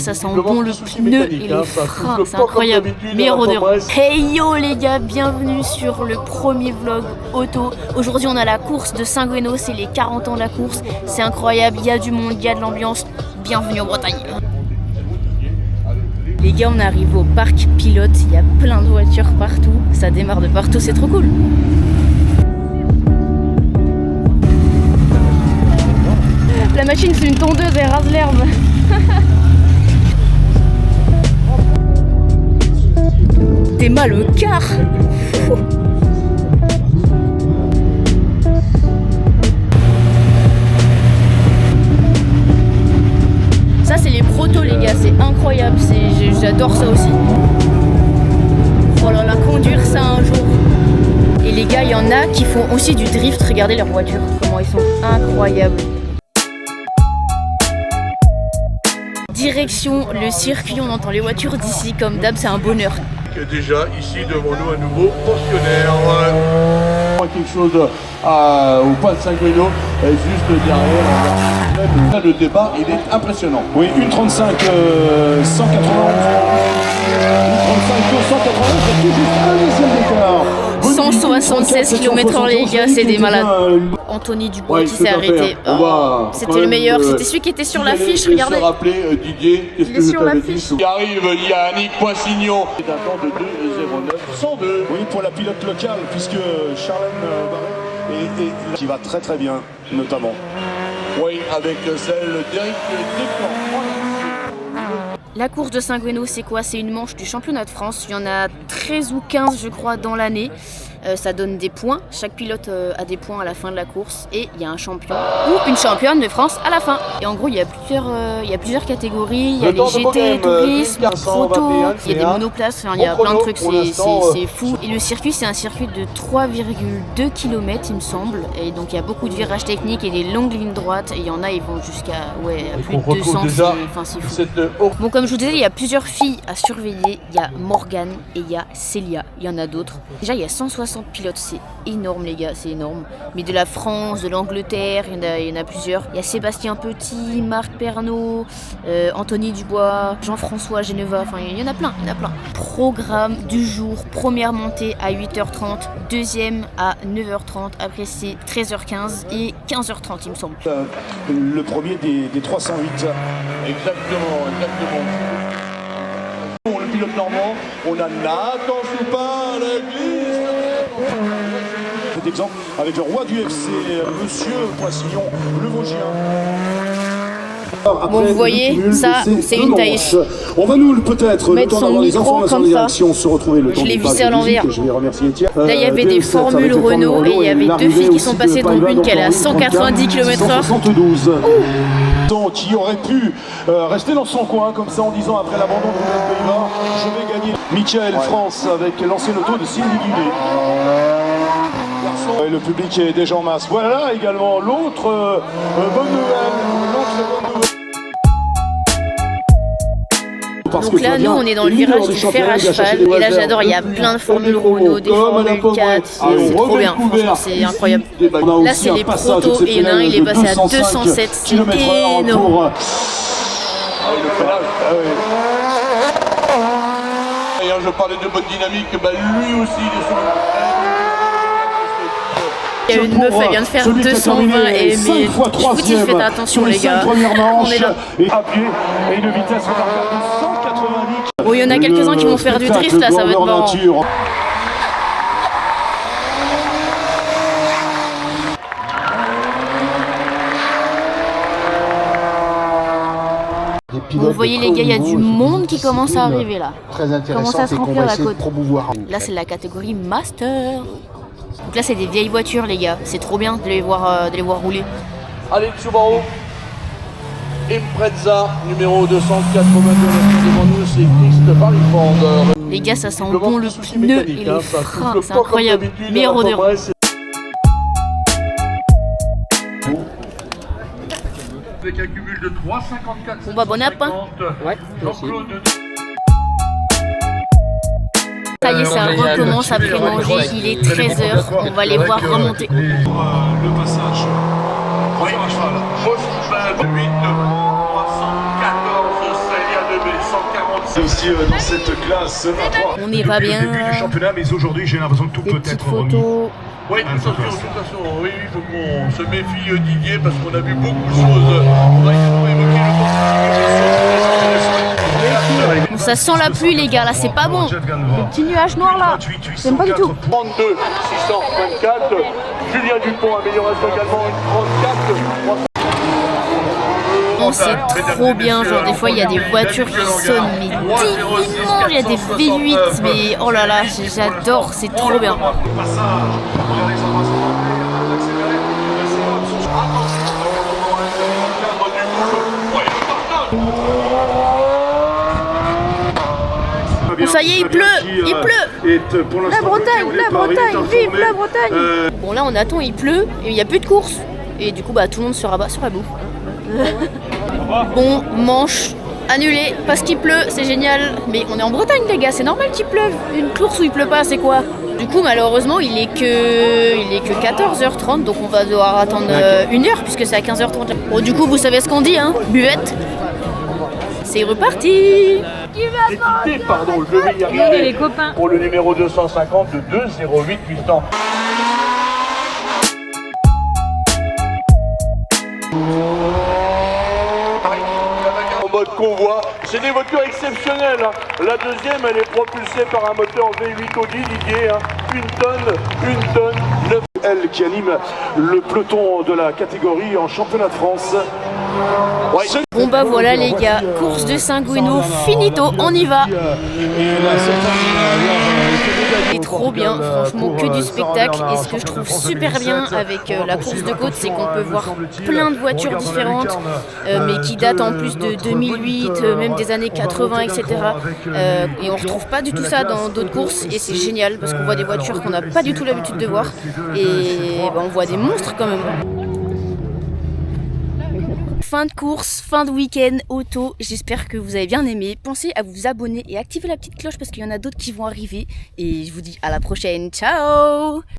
Ça sent bon le pneu et les freins, c'est incroyable, meilleure odeur. Hey yo les gars, bienvenue sur le premier vlog auto. Aujourd'hui on a la course de Saint-Gueno, c'est les 40 ans de la course. C'est incroyable, il y a du monde, il y a de l'ambiance. Bienvenue en Bretagne. Les gars, on arrive au parc pilote, il y a plein de voitures partout. Ça démarre de partout, c'est trop cool. La machine c'est une tondeuse, elle rase l'herbe. T'es mal au quart. Ça c'est les protos les gars, c'est incroyable, j'adore ça aussi. Oh là là, conduire ça un jour. Et les gars, il y en a qui font aussi du drift, regardez leurs voitures, comment ils sont incroyables. Direction le circuit, on entend les voitures d'ici, comme d'hab, c'est un bonheur. Déjà ici devant nous un nouveau pensionnaire. Quelque chose au point de Saint-Gueno, juste derrière. Le départ, il est impressionnant. Oui, 1,35 191. 1,35 291, c'est tout juste un dixième d'écart. 176 km/h les gars, c'est des malades. Anthony Dubois qui s'est arrêté. Oh, c'était le meilleur, c'était celui qui était sur l'affiche, regardez. Je rappeler Didier, qu'est-ce que sur l'affiche. Il arrive Yannick Poissignon. C'est un temps de 2,09 102. Oui, pour la pilote locale, puisque Charlène Barret qui va très très bien, notamment. Oui, avec celle d'Éric Descamps. La course de Saint-Gueno, c'est quoi? C'est une manche du championnat de France. Il y en a 13 ou 15, je crois, dans l'année. Ça donne des points. Chaque pilote a des points à la fin de la course. Et il y a un champion ou une championne de France à la fin. Et en gros, il y a plusieurs catégories. Il y a les GT, tourisme, proto, il y a des monoplaces. Enfin, il y a plein de trucs, c'est fou. Et le circuit, c'est un circuit de 3,2 km, il me semble. Et donc, il y a beaucoup de virages techniques et des longues lignes droites. Et il y en a, ils vont jusqu'à plus de 200. Enfin, c'est fou. Bon, comme je vous disais, il y a plusieurs filles à surveiller. Il y a Morgane et il y a Célia. Il y en a d'autres. Déjà, il y a 160 pilotes, c'est énorme les gars, c'est énorme. Mais de la France, de l'Angleterre, il y en a plusieurs. Il y a Sébastien Petit, Marc Pernaut, Anthony Dubois, Jean-François Geneva, enfin il y en a plein, Programme du jour, première montée à 8h30, deuxième à 9h30, après c'est 13h15 et 15h30 il me semble. Le premier des 308. Exactement. Le pilote normand, on a Nathan Soupin à l'église. Cet exemple avec le roi du FC, Monsieur Poissignon, le Vosgien. Bon, vous voyez, ça, c'est une taille. On va nous peut-être mettre son micro comme ça. Se retrouver le je l'ai vissé à l'envers. Je vais remercier Étienne. Là, il y avait des formules Renault et il y avait deux filles qui sont passées, dont une qui allait à 190 km/h. 172. Qui aurait pu rester dans son coin comme ça en disant après l'abandon de Romain Pays-Bas, je vais gagner. Michael France avec l'ancienne auto de Cindy Guillet. Et le public est déjà en masse. Voilà également l'autre bonne nouvelle. Donc là, nous, on est dans le virage du fer à cheval. Et là, j'adore, il y a plein de formules Renault, des formules 4. C'est trop bien, franchement, c'est incroyable. Là, c'est les protos et il y en a un, il est passé à 207. C'est énorme. Et je parlais de bonne dynamique, lui aussi, il est sur le... Il y a une meuf, elle vient de faire 220 et mais je vous dis, faites attention les gars. On est là. Et à pied et une vitesse remarquable de 190. Bon, il y en a quelques-uns qui vont faire du drift là, ça va être marrant. Bon, vous voyez les gars, il y a du monde qui commence à arriver là. Très intéressant, commence à se remplir la côte. Là, c'est la catégorie Master. Donc là, c'est des vieilles voitures, les gars. C'est trop bien de les voir rouler. Allez, Subaru. Impreza, numéro 282 devant nous, c'est Christophe Harriford. Les gars, ça sent bon le pneu et les freins, c'est incroyable. Meilleure odeur. Avec un cumul de 3,54. Bon bah bon app, hein. Ouais, merci. Ça y est, ça recommence après manger, il est 13h, on va les voir remonter. Le passage. Oui, 8, 314, Célia de C'est aussi dans cette classe. On n'est pas bien. Depuis le début du championnat, mais aujourd'hui, j'ai l'impression que tout Des peut petites être remis. photos. Oui, attention, de toute façon, oui, il faut qu'on se méfie Didier parce qu'on a vu beaucoup de choses. On va évoquer le Bon, ça sent la pluie les gars, là c'est pas bon. Les petits nuages noirs là, j'aime pas du tout. 32 624. Julien Dupont, amélioration également, une 34. Bon, c'est trop bien, genre des fois il y a des voitures qui sonnent mais divinement, il y a des V8 mais oh là là, j'adore, c'est trop bien. Bon ça y est, il pleut. La Bretagne, vive la Bretagne. Bon là on attend, il pleut et il n'y a plus de course. Et du coup bah tout le monde se rabat sur la boue. Bon, manche annulée parce qu'il pleut, c'est génial. Mais on est en Bretagne les gars, c'est normal qu'il pleuve. Une course où il pleut pas, c'est quoi? Du coup malheureusement il est que 14h30, donc on va devoir attendre une heure puisque c'est à 15h30. Bon du coup vous savez ce qu'on dit hein, buvette. C'est reparti. Pardon, je vais y arriver les copains. Pour le numéro 250 de 208 Piston. En mode convoi, c'est des voitures exceptionnelles. Hein. La deuxième, elle est propulsée par un moteur V8 Audi, Didier. Hein. Une tonne, 9. Elle qui anime le peloton de la catégorie en championnat de France. Ouais. Bon bah voilà les gars, course de Saint-Gueno, finito, on y va. C'est trop bien, franchement que du spectacle. Et ce que je trouve super bien avec la course de côte, c'est qu'on peut voir plein de voitures différentes, mais qui datent en plus de 2008, même des années 80, etc. Et on retrouve pas du tout ça dans d'autres courses et c'est génial parce qu'on voit des voitures qu'on n'a pas du tout l'habitude de voir et on voit des monstres quand même. Fin de course, fin de week-end auto, j'espère que vous avez bien aimé. Pensez à vous abonner et activer la petite cloche parce qu'il y en a d'autres qui vont arriver. Et je vous dis à la prochaine, ciao!